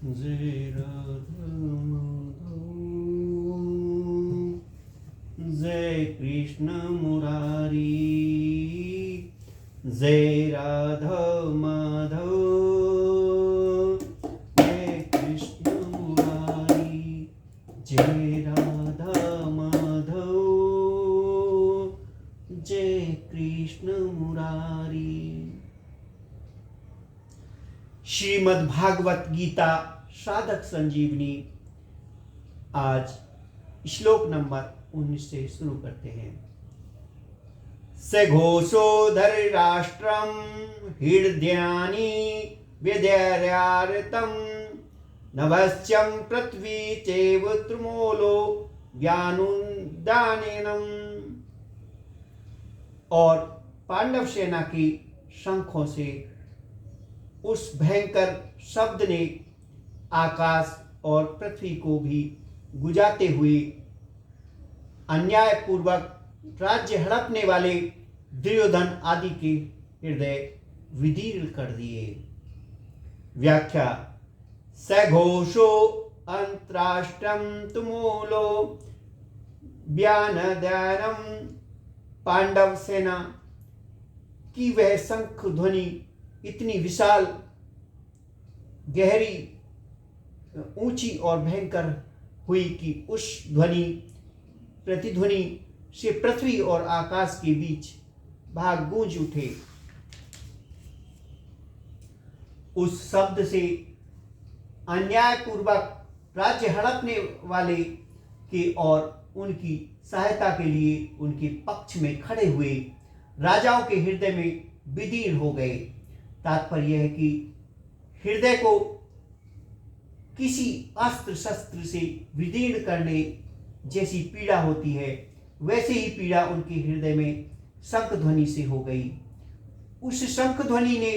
जय राधा माधव, जय कृष्ण मुरारी, जय राधा माधव, जय कृष्ण मुरारी, जय राधा माधव, जय कृष्ण मुरारी। श्रीमद् भागवत गीता साधक संजीवनी, आज श्लोक नंबर 19 से शुरू करते हैं। स घोषोधर राष्ट्रम हृदयानि विद्यार्तम नभस्यं पृथ्वी चैव त्रिमूलो व्यानुदानेनम। और पांडव सेना की शंखों से उस भयंकर शब्द ने आकाश और पृथ्वी को भी गुजाते हुए अन्यायपूर्वक राज्य हड़पने वाले दुर्योधन आदि के हृदय विदीर्ण कर दिए। व्याख्या। सघोषो अंतराष्ट्रम तुमूलो व्यानदानम। पांडव सेना की वह शंख ध्वनि इतनी विशाल, गहरी, ऊंची और भयंकर हुई कि उस प्रतिध्वनि से पृथ्वी और आकाश के बीच भाग गूंज उठे। उस शब्द से अन्यायपूर्वक राज्य हड़पने वाले के और उनकी सहायता के लिए उनके पक्ष में खड़े हुए राजाओं के हृदय में विदीर्ण हो गए। तात्पर्य है कि हृदय को किसी अस्त्र शस्त्र से विदीर्ण करने जैसी पीड़ा होती है, वैसे ही पीड़ा उनके हृदय में शंख ध्वनि से हो गई। उस शंख ध्वनि ने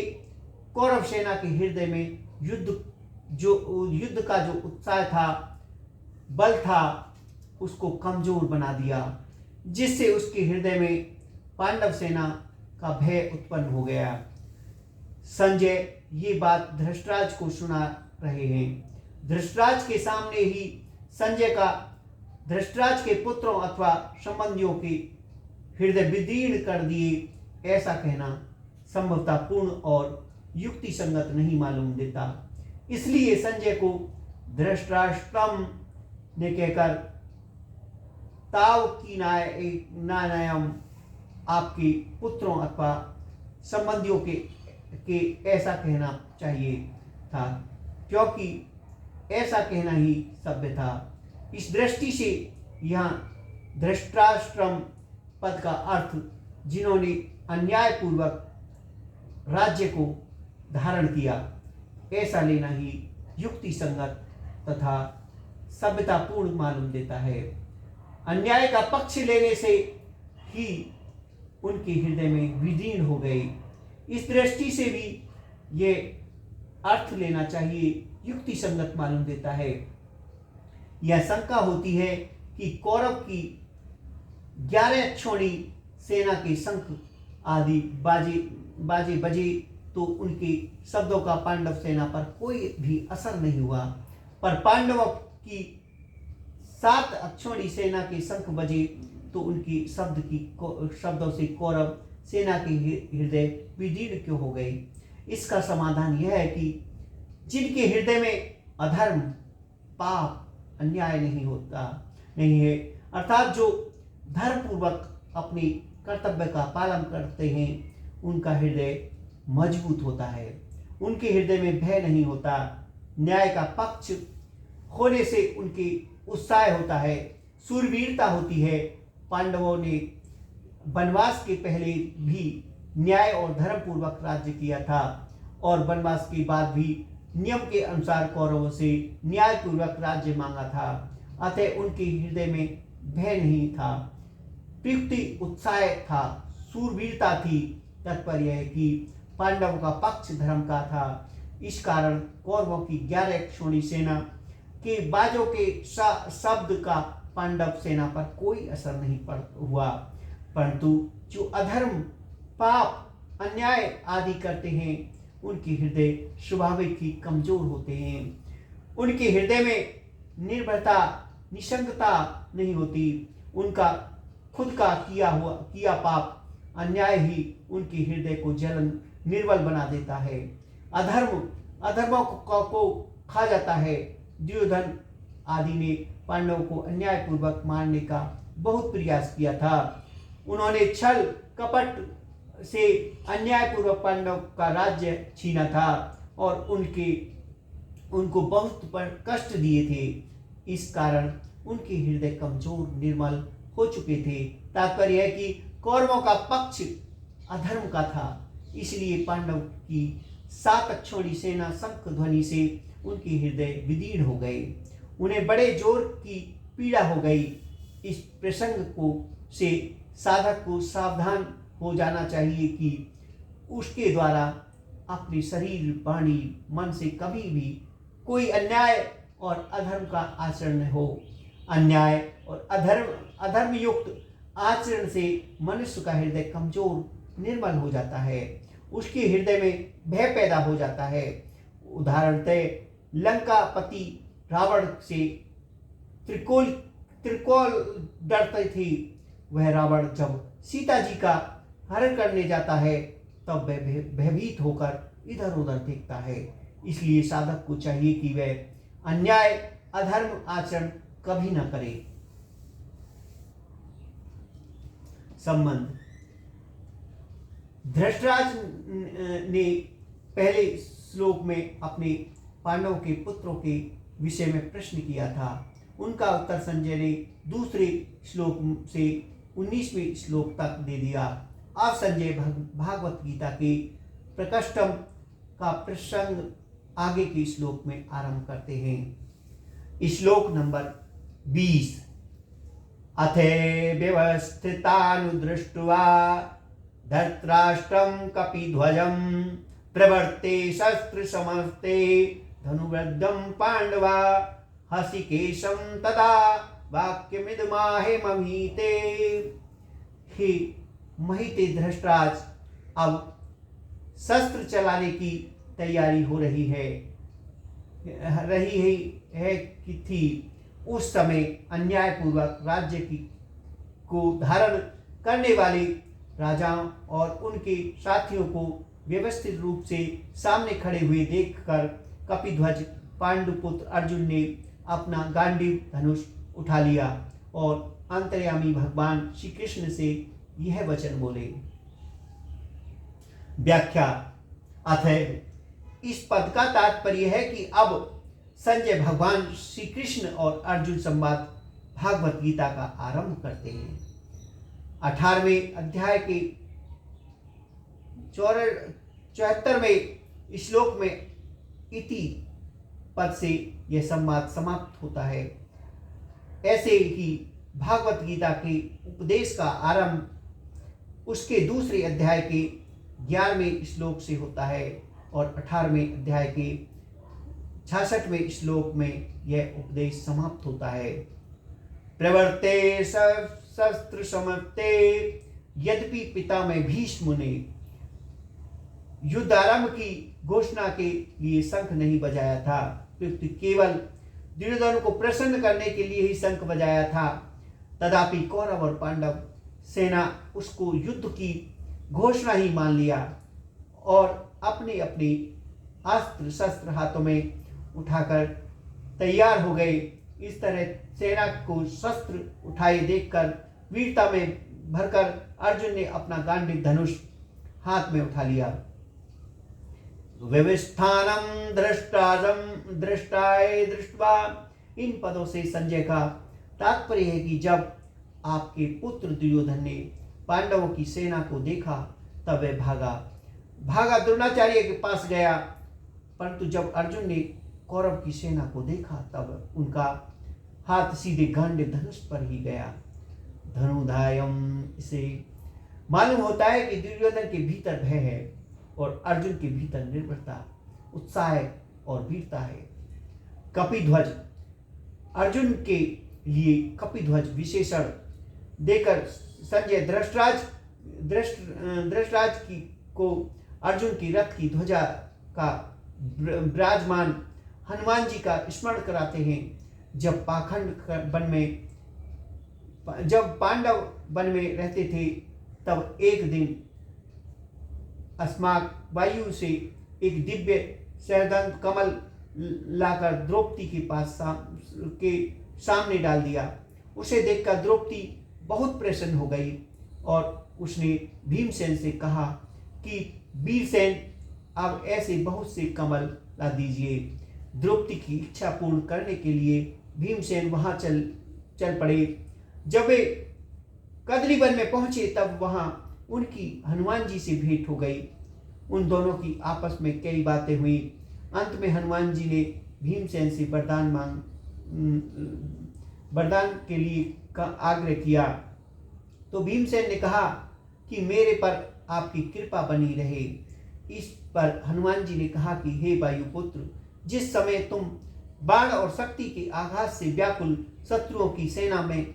कौरव सेना के हृदय में युद्ध का जो उत्साह था, बल था, उसको कमजोर बना दिया, जिससे उसके हृदय में पांडव सेना का भय उत्पन्न हो गया। संजय ये बात धृतराज को सुना रहे हैं। धृतराज के सामने ही संजय का धृतराज के पुत्रों अथवा संबंधियों के हृदय विदीर्ण कर दिए, ऐसा कहना संभवतः पूर्ण और युक्ति संगत नहीं मालूम देता। इसलिए संजय को धृतराष्ट्रम ने कहकर ताव की नायम, आपके पुत्रों अथवा संबंधियों के ऐसा कहना चाहिए था, क्योंकि ऐसा कहना ही सभ्य था। इस दृष्टि से यहाँ धृतराष्ट्रम पद का अर्थ जिन्होंने अन्यायपूर्वक राज्य को धारण किया, ऐसा लेना ही युक्ति संगत तथा सभ्यतापूर्ण मालूम देता है। अन्याय का पक्ष लेने से ही उनके हृदय में विदीर्ण हो गए। इस दृष्टि से भी ये अर्थ लेना चाहिए, युक्ति संगत मालूम देता है। यह शंका होती है कि कौरव की 11 क्षोणी सेना के शंख आदि बाजे बजे तो उनके शब्दों का पांडव सेना पर कोई भी असर नहीं हुआ, पर पांडवों की 7 अक्षोणी सेना के शंख बजे तो उनकी शब्दों से कौरव सेना के हृदय विदीर्ण क्यों हो गए। इसका समाधान यह है कि जिनके हृदय में अधर्म, पाप, अन्याय नहीं है, अर्थात जो धर्मपूर्वक अपने कर्तव्य का पालन करते हैं, उनका हृदय मजबूत होता है, उनके हृदय में भय नहीं होता, न्याय का पक्ष होने से उनके उत्साह होता है, शूरवीरता होती है। पांडवों ने वनवास के पहले भी न्याय और धर्मपूर्वक राज्य किया था और वनवास के बाद भी नियम के अनुसार कौरवों से न्यायपूर्वक राज्य मांगा था। अतः उनके हृदय में भय नहीं था, प्रयुक्ति उत्साह था, शूरवीरता थी। तात्पर्य है कि पांडवों का पक्ष धर्म का था। इस कारण कौरवों की 11 क्षोणी सेना के बाजों के शब्द का पांडव सेना पर कोई असर नहीं हुआ, परंतु जो अधर्म, पाप, अन्याय आदि करते हैं, उनके हृदय स्वाभाविक ही कमजोर होते हैं। उनके हृदय में निर्भरता, निसंगता नहीं होती। उनका खुद का किया पाप, अन्याय ही उनके हृदय को जलन निर्बल बना देता है। अधर्मों को खा जाता है। दुर्योधन आदि ने पांडवों को अन्यायपूर्वक मारने का बहुत प्रयास किया था। उन्होंने छल कपट से अन्यायपूर्वक पांडव का राज्य छीना था और उनको बहुत कष्ट दिए थे। इस कारण उनके हृदय कमजोर निर्मल हो चुके थे। तात्पर्य है कि कौरवों का पक्ष अधर्म का था, इसलिए पांडव की 7 अक्षौणी सेना शंख ध्वनि से उनके हृदय विदीर्ण हो गए। उन्हें बड़े जोर की पीड़ा हो गई। इस प्रसंग से साधक को सावधान हो जाना चाहिए कि उसके द्वारा अपने शरीर, वाणी, मन से कभी भी कोई अन्याय और अधर्म का आचरण न हो। अन्याय और अधर्म युक्त आचरण से मनुष्य का हृदय कमजोर निर्मल हो जाता है। उसके हृदय में भय पैदा हो जाता है। उदाहरणतः लंकापति रावण से त्रिकोल डरते थे। वह रावण जब सीता जी का हरण करने जाता है तब वह भयभीत होकर इधर उधर देखता है। इसलिए साधक को चाहिए कि वह अन्याय अधर्म आचरण कभी न करे। संबंध। धृतराज ने पहले श्लोक में अपने पांडवों के पुत्रों के विषय में प्रश्न किया था। उनका उत्तर संजय ने दूसरे श्लोक से 19वें श्लोक तक दे दिया। अब संजय भागवत गीता के प्रकष्टम का प्रसंग आगे के श्लोक में आरंभ करते हैं। श्लोक नंबर 20। अथे व्यवस्थितानुदृष्ट्वा धृतराष्ट्रं कपिध्वजं प्रवर्ते शस्त्र समस्ते धनुवृद्धं पांडवा हसिकेशं तदा वाक्यमिदमाहे महीते। हे महीते धृतराज, अब शस्त्र चलाने की तैयारी हो रही है कि थी। उस समय अन्यायपूर्वक राज्य को धारण करने वाले राजाओं और उनके साथियों को व्यवस्थित रूप से सामने खड़े हुए देखकर कपिध्वज पांडुपुत्र अर्जुन ने अपना गांडीव धनुष उठा लिया और अंतर्यामी भगवान श्री कृष्ण से यह वचन बोले। व्याख्या। अथ इस पद का तात्पर्य है कि अब संजय भगवान श्री कृष्ण और अर्जुन संवाद भागवत गीता का आरंभ करते हैं। 18वें अध्याय के 74वें श्लोक में इति पद से यह संवाद समाप्त होता है। ऐसे ही भागवत गीता के उपदेश का आरंभ उसके दूसरे अध्याय के 11वें श्लोक से होता है और 18वें अध्याय के 66वें श्लोक में यह उपदेश समाप्त होता है। प्रवर्ते शस्त्र समर्ते यद्यपि पिता में भीष्म ने युद्ध आरंभ की घोषणा के लिए शंख नहीं बजाया था, क्योंकि केवल दुर्योधन को प्रसन्न करने के लिए ही शंख बजाया था, तथापि कौरव और पांडव सेना उसको युद्ध की घोषणा ही मान लिया और अपने अपने अस्त्र शस्त्र हाथों में उठाकर तैयार हो गए। इस तरह सेना को शस्त्र उठाए देखकर वीरता में भरकर अर्जुन ने अपना गांडीव धनुष हाथ में उठा लिया। व्यवस्थानम दृष्टाय दृष्टवा, इन पदों से संजय का तात्पर्य है कि जब आपके पुत्र दुर्योधन ने पांडवों की सेना को देखा तब वह भागा द्रोणाचार्य के पास गया, परंतु जब अर्जुन ने कौरव की सेना को देखा तब उनका हाथ सीधे गांडीव धनुष पर ही गया। धनुधायम, इसे मालूम होता है कि दुर्योधन के भीतर भय है और अर्जुन के भीतर निर्भरता, उत्साह और वीरता है। कपिध्वज, अर्जुन के लिए कपिध्वज विशेषण देकर संजय धृतराज को अर्जुन की रथ की ध्वजा का विराजमान हनुमान जी का स्मरण कराते हैं। जब पांडव वन में रहते थे, तब एक दिन अस्माक वायु से एक दिव्य सहदंत कमल लाकर द्रौपदी के सामने डाल दिया। उसे देखकर द्रौपदी बहुत प्रसन्न हो गई और उसने भीमसेन से कहा कि वीरसेन, अब ऐसे बहुत से कमल ला दीजिए। द्रौपदी की इच्छा पूर्ण करने के लिए भीमसेन वहां चल पड़े। जब वे कदलीवन में पहुंचे, तब वहां उनकी हनुमान जी से भेंट हो गई। उन दोनों की आपस में कई बातें हुई। अंत में हनुमान जी ने भीमसेन से वरदान के लिए का आग्रह किया। तो भीमसेन ने कहा कि मेरे पर आपकी कृपा बनी रहे। इस पर हनुमान जी ने कहा कि हे वायुपुत्र, जिस समय तुम बाण और शक्ति के आघात से व्याकुल शत्रुओं की सेना में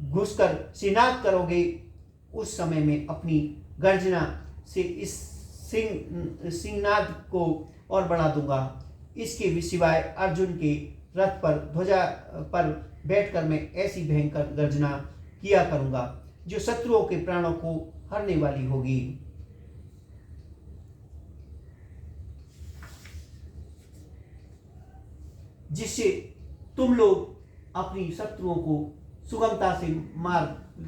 घुसकर सिनाद करोगे, उस समय में अपनी गर्जना से इस सिंहनाद को और बढ़ा दूंगा। इसके सिवाय अर्जुन के रथ पर ध्वजा पर बैठकर मैं ऐसी भयंकर गर्जना किया करूंगा जो शत्रुओं के प्राणों को हरने वाली होगी। जिससे तुम लोग अपनी शत्रुओं को सुगमता से मार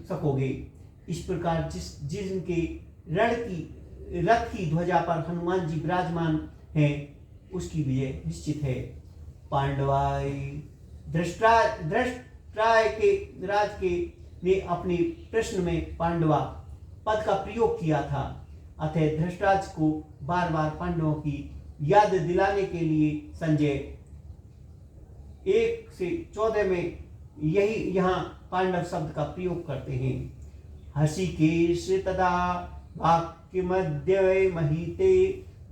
सकोगे। इस प्रकार जिनके रथ की ध्वजा पर हनुमान जी विराजमान हैं, उसकी विजय निश्चित है। पांडवाय धृतराष्ट्र के राज के ने अपने प्रश्न में पांडवा पद का प्रयोग किया था। अतः धृतराष्ट्र को बार बार पांडवों की याद दिलाने के लिए संजय 1 से 14 में यहाँ पांडव शब्द का प्रयोग करते हैं। हृषिकेश तदा वाक्य मध्य महीते।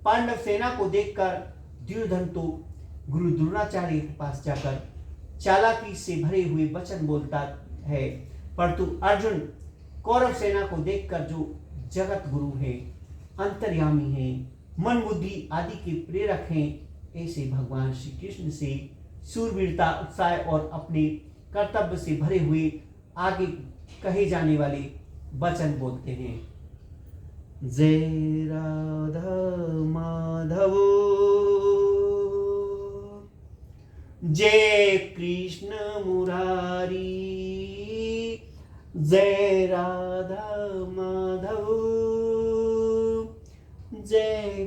पांडव सेना को देखकर दुर्योधन तो गुरु द्रोणाचार्य के पास जाकर चालाकी से भरे हुए वचन बोलता है, परंतु अर्जुन कौरव सेना को देखकर, जो जगत गुरु है, अंतर्यामी है, मन बुद्धि आदि के प्रेरक हैं, ऐसे भगवान श्री कृष्ण से शूरवीरता, उत्साह और अपने कर्तव्य से भरे हुए आगे कहे जाने वाले वचन बोलते हैं। जय राधा माधव, जय कृष्ण मुरारी, जय राधा माधव, जय